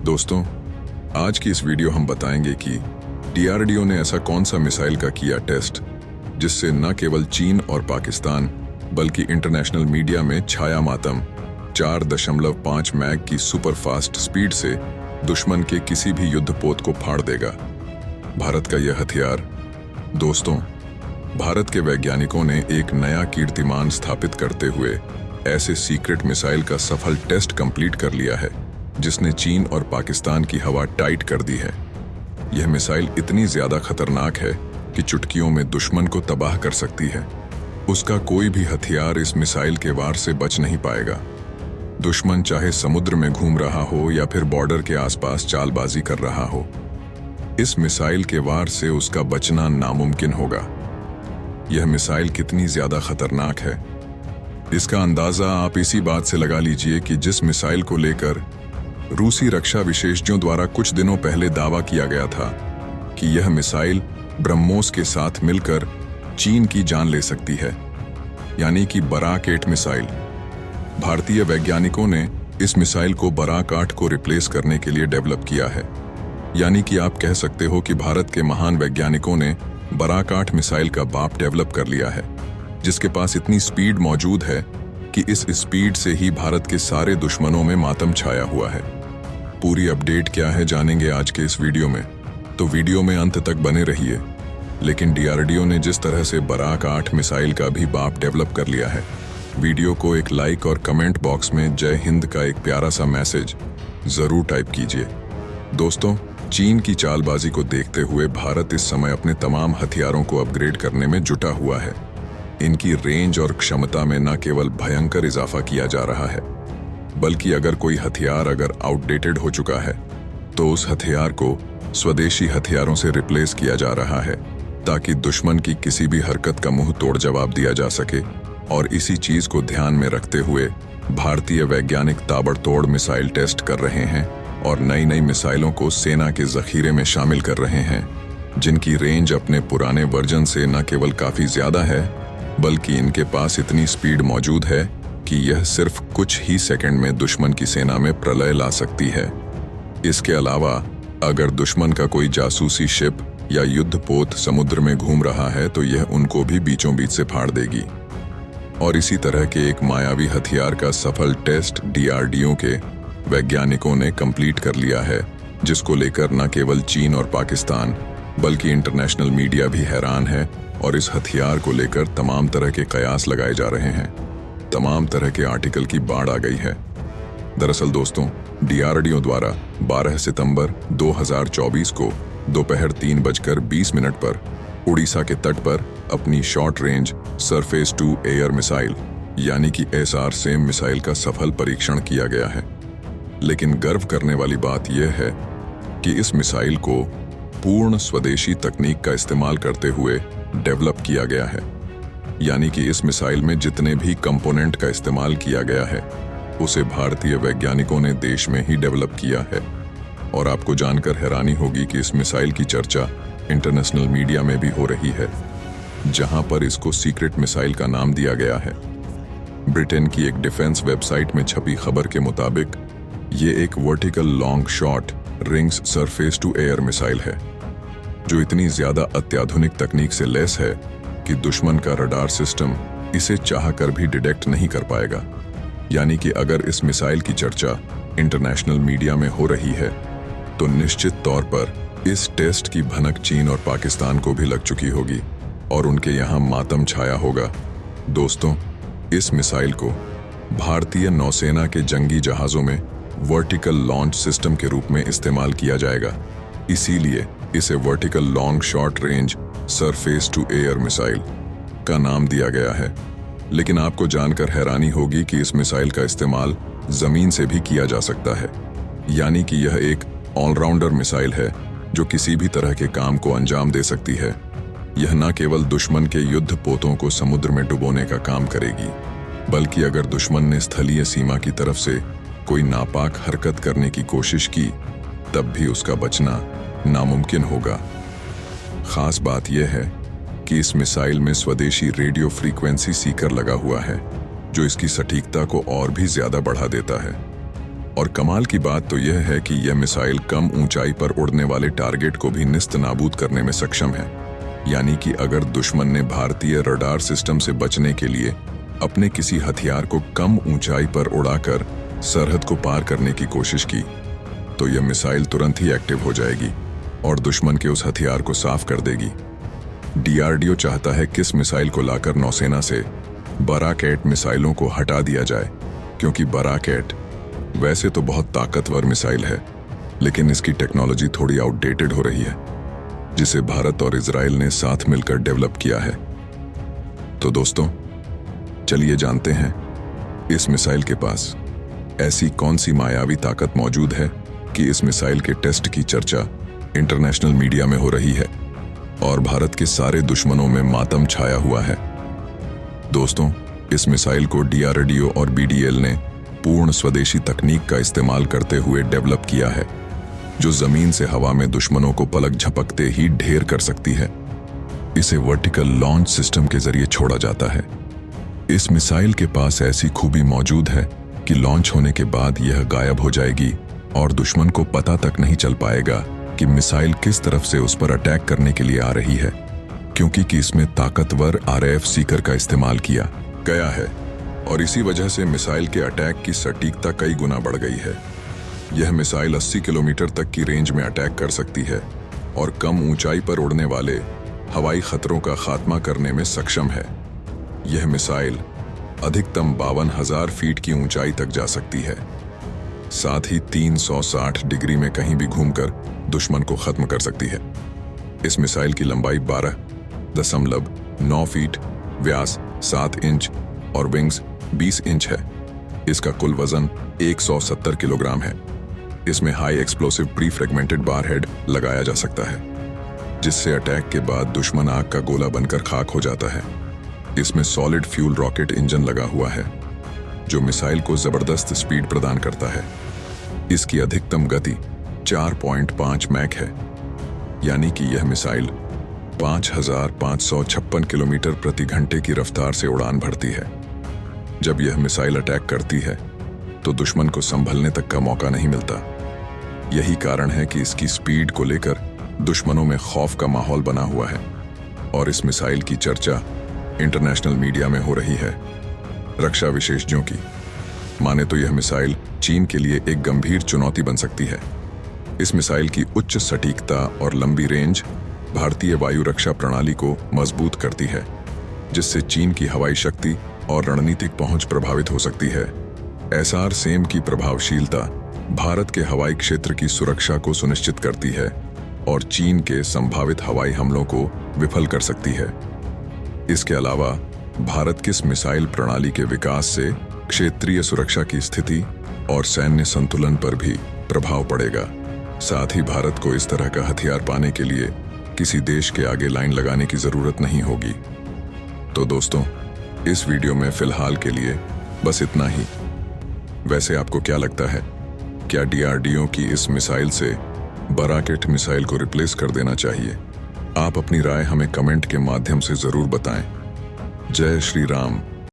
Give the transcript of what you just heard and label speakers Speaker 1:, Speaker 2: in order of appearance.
Speaker 1: दोस्तों, आज की इस वीडियो हम बताएंगे कि डीआरडीओ ने ऐसा कौन सा मिसाइल का किया टेस्ट जिससे न केवल चीन और पाकिस्तान बल्कि इंटरनेशनल मीडिया में छाया मातम 4.5 मैक की सुपर फास्ट स्पीड से दुश्मन के किसी भी युद्धपोत को फाड़ देगा। भारत का यह हथियार। दोस्तों, भारत के वैज्ञानिकों ने एक नया कीर्तिमान स्थापित करते हुए ऐसे सीक्रेट मिसाइल का सफल टेस्ट कंप्लीट कर लिया है जिसने चीन और पाकिस्तान की हवा टाइट कर दी है। यह मिसाइल इतनी ज्यादा खतरनाक है कि चुटकियों में दुश्मन को तबाह कर सकती है। उसका कोई भी हथियार इस मिसाइल के वार से बच नहीं पाएगा। दुश्मन चाहे समुद्र में घूम रहा हो या फिर बॉर्डर के आसपास चालबाजी कर रहा हो, इस मिसाइल के वार से उसका बचना नामुमकिन होगा। यह मिसाइल कितनी ज्यादा खतरनाक है, इसका अंदाजा आप इसी बात से लगा लीजिए कि जिस मिसाइल को लेकर रूसी रक्षा विशेषज्ञों द्वारा कुछ दिनों पहले दावा किया गया था कि यह मिसाइल ब्रह्मोस के साथ मिलकर चीन की जान ले सकती है, यानी कि बराक 8 मिसाइल। भारतीय वैज्ञानिकों ने इस मिसाइल को बराक 8 को रिप्लेस करने के लिए डेवलप किया है। यानी कि आप कह सकते हो कि भारत के महान वैज्ञानिकों ने बराक 8 मिसाइल का बाप डेवलप कर लिया है, जिसके पास इतनी स्पीड मौजूद है कि इस स्पीड से ही भारत के सारे दुश्मनों में मातम छाया हुआ है। पूरी अपडेट क्या है जानेंगे आज के इस वीडियो में, तो वीडियो में अंत तक बने रहिए। लेकिन डीआरडीओ ने जिस तरह से बराक 8 मिसाइल का भी बाप डेवलप कर लिया है, वीडियो को एक लाइक और कमेंट बॉक्स में जय हिंद का एक प्यारा सा मैसेज जरूर टाइप कीजिए। दोस्तों, चीन की चालबाजी को देखते हुए भारत इस समय अपने तमाम हथियारों को अपग्रेड करने में जुटा हुआ है। इनकी रेंज और क्षमता में न केवल भयंकर इजाफा किया जा रहा है, बल्कि अगर कोई हथियार आउटडेटेड हो चुका है तो उस हथियार को स्वदेशी हथियारों से रिप्लेस किया जा रहा है, ताकि दुश्मन की किसी भी हरकत का मुंह तोड़ जवाब दिया जा सके। और इसी चीज को ध्यान में रखते हुए भारतीय वैज्ञानिक ताबड़तोड़ मिसाइल टेस्ट कर रहे हैं और नई नई मिसाइलों को सेना के जखीरे में शामिल कर रहे हैं, जिनकी रेंज अपने पुराने वर्जन से न केवल काफी ज्यादा है, बल्कि इनके पास इतनी स्पीड मौजूद है कि यह सिर्फ कुछ ही सेकंड में दुश्मन की सेना में प्रलय ला सकती है। इसके अलावा अगर दुश्मन का कोई जासूसी शिप या युद्धपोत समुद्र में घूम रहा है तो यह उनको भी बीचों बीच से फाड़ देगी। और इसी तरह के एक मायावी हथियार का सफल टेस्ट डीआरडीओ के वैज्ञानिकों ने कंप्लीट कर लिया है, जिसको लेकर न केवल चीन और पाकिस्तान बल्कि इंटरनेशनल मीडिया भी हैरान है और इस हथियार को लेकर तमाम तरह के कयास लगाए जा रहे हैं। तमाम तरह के आर्टिकल की बाढ़ आ गई है। दरअसल दोस्तों, डीआरडीओ द्वारा 12 सितंबर 2024 को दोपहर 3:20 पर उड़ीसा के तट पर अपनी short range surface to air missile यानी कि SR सेम मिसाइल का सफल परीक्षण किया गया है। लेकिन गर्व करने वाली बात यह है कि इस मिसाइल को पूर्ण स्वदेशी तकनीक का इस्तेमाल करते हुए डेवलप किया गया है। यानी कि इस मिसाइल में जितने भी कंपोनेंट का इस्तेमाल किया गया है उसे भारतीय वैज्ञानिकों ने देश में ही डेवलप किया है। और आपको जानकर हैरानी होगी कि इस मिसाइल की चर्चा इंटरनेशनल मीडिया में भी हो रही है, जहां पर इसको सीक्रेट मिसाइल का नाम दिया गया है। ब्रिटेन की एक डिफेंस वेबसाइट में छपी खबर के मुताबिक ये एक vertical long short range surface to air missile है, जो इतनी ज्यादा अत्याधुनिक तकनीक से लैस है कि दुश्मन का रडार सिस्टम इसे चाहकर भी डिटेक्ट नहीं कर पाएगा। यानी कि अगर इस मिसाइल की चर्चा इंटरनेशनल मीडिया में हो रही है तो निश्चित तौर पर इस टेस्ट की भनक चीन और पाकिस्तान को भी लग चुकी होगी और उनके यहाँ मातम छाया होगा। दोस्तों, इस मिसाइल को भारतीय नौसेना के जंगी जहाजों में वर्टिकल लॉन्च सिस्टम के रूप में इस्तेमाल किया जाएगा। इसीलिए इसे vertical long short range surface to air missile का नाम दिया गया है। लेकिन आपको जानकर हैरानी होगी कि इस मिसाइल का इस्तेमाल जमीन से भी किया जा सकता है। यानी कि यह एक ऑलराउंडर मिसाइल है जो किसी भी तरह के काम को अंजाम दे सकती है। यह न केवल दुश्मन के युद्ध पोतों को समुद्र में डुबोने का काम करेगी, बल्कि अगर दुश्मन ने स्थलीय सीमा की तरफ से कोई नापाक हरकत करने की कोशिश की तब भी उसका बचना नामुमकिन होगा। खास बात यह है कि इस मिसाइल में स्वदेशी रेडियो फ्रीक्वेंसी सीकर लगा हुआ है, जो इसकी सटीकता को और भी ज्यादा बढ़ा देता है। और कमाल की बात तो यह है कि यह मिसाइल कम ऊंचाई पर उड़ने वाले टारगेट को भी निस्त नाबूद करने में सक्षम है। यानी कि अगर दुश्मन ने भारतीय रडार सिस्टम से बचने के लिए अपने किसी हथियार को कम ऊंचाई पर उड़ाकर सरहद को पार करने की कोशिश की, तो यह मिसाइल तुरंत ही एक्टिव हो जाएगी और दुश्मन के उस हथियार को साफ कर देगी। डीआरडीओ चाहता है कि इस मिसाइल को लाकर नौसेना से बराकैट मिसाइलों को हटा दिया जाए, क्योंकि बराकैट वैसे तो बहुत ताकतवर मिसाइल है, लेकिन इसकी टेक्नोलॉजी थोड़ी आउटडेटेड हो रही है, जिसे भारत और इजराइल ने साथ मिलकर डेवलप किया है। तो दोस्तों, चलिए जानते हैं इस मिसाइल के पास ऐसी कौन सी मायावी ताकत मौजूद है कि इस मिसाइल के टेस्ट की चर्चा इंटरनेशनल मीडिया में हो रही है और भारत के सारे दुश्मनों में मातम छाया हुआ है। दोस्तों, इस मिसाइल को डीआरडीओ और बीडीएल ने पूर्ण स्वदेशी तकनीक का इस्तेमाल करते हुए डेवलप किया है, जो जमीन से हवा में दुश्मनों को पलक झपकते ही ढेर कर सकती है। इसे वर्टिकल लॉन्च सिस्टम के जरिए छोड़ा जाता है। इस मिसाइल के पास ऐसी खूबी मौजूद है कि लॉन्च होने के बाद यह गायब हो जाएगी और दुश्मन को पता तक नहीं चल पाएगा कि मिसाइल किस तरफ से उस पर अटैक करने के लिए आ रही है, क्योंकि इसमें ताकतवर आरएफ सीकर का इस्तेमाल किया गया है और इसी वजह से मिसाइल के अटैक की सटीकता कई गुना बढ़ गई है। यह मिसाइल 80 किलोमीटर तक की रेंज में अटैक कर सकती है और कम ऊंचाई पर उड़ने वाले हवाई खतरों का खात्मा करने में सक्षम है। यह मिसाइल अधिकतम 52,000 फीट की ऊंचाई तक जा सकती है, साथ ही 360 डिग्री में कहीं भी घूमकर दुश्मन को खत्म कर सकती है। इस मिसाइल की लंबाई 12.9 फीट, व्यास 7 इंच और विंग्स 20 इंच है। इसका कुल वजन 170 किलोग्राम है। इसमें हाई एक्सप्लोसिव प्री फ्रेगमेंटेड बार हेड लगाया जा सकता है, जिससे अटैक के बाद दुश्मन आग का गोला बनकर खाक हो जाता है। इसमें सॉलिड फ्यूल रॉकेट इंजन लगा हुआ है, जो मिसाइल को जबरदस्त स्पीड प्रदान करता है। इसकी अधिकतम गति 4.5 मैक है, यानी कि यह मिसाइल 5,556 किलोमीटर प्रति घंटे की रफ्तार से उड़ान भरती है। जब यह मिसाइल अटैक करती है तो दुश्मन को संभलने तक का मौका नहीं मिलता। यही कारण है कि इसकी स्पीड को लेकर दुश्मनों में खौफ का माहौल बना हुआ है और इस मिसाइल की चर्चा इंटरनेशनल मीडिया में हो रही है। रक्षा विशेषज्ञों की माने तो यह मिसाइल चीन के लिए एक गंभीर चुनौती बन सकती है। इस मिसाइल की उच्च सटीकता और लंबी रेंज भारतीय वायु रक्षा प्रणाली को मजबूत करती है, जिससे चीन की हवाई शक्ति और रणनीतिक पहुंच प्रभावित हो सकती है। SR-SAM की प्रभावशीलता भारत के हवाई क्षेत्र की सुरक्षा को सुनिश्चित करती है और चीन के संभावित हवाई हमलों को विफल कर सकती है। इसके अलावा भारत की इस मिसाइल प्रणाली के विकास से क्षेत्रीय सुरक्षा की स्थिति और सैन्य संतुलन पर भी प्रभाव पड़ेगा। साथ ही भारत को इस तरह का हथियार पाने के लिए किसी देश के आगे लाइन लगाने की जरूरत नहीं होगी। तो दोस्तों, इस वीडियो में फिलहाल के लिए बस इतना ही। वैसे आपको क्या लगता है, क्या डीआरडीओ की इस मिसाइल से बराकैट मिसाइल को रिप्लेस कर देना चाहिए? आप अपनी राय हमें कमेंट के माध्यम से जरूर बताएं। जय श्री राम।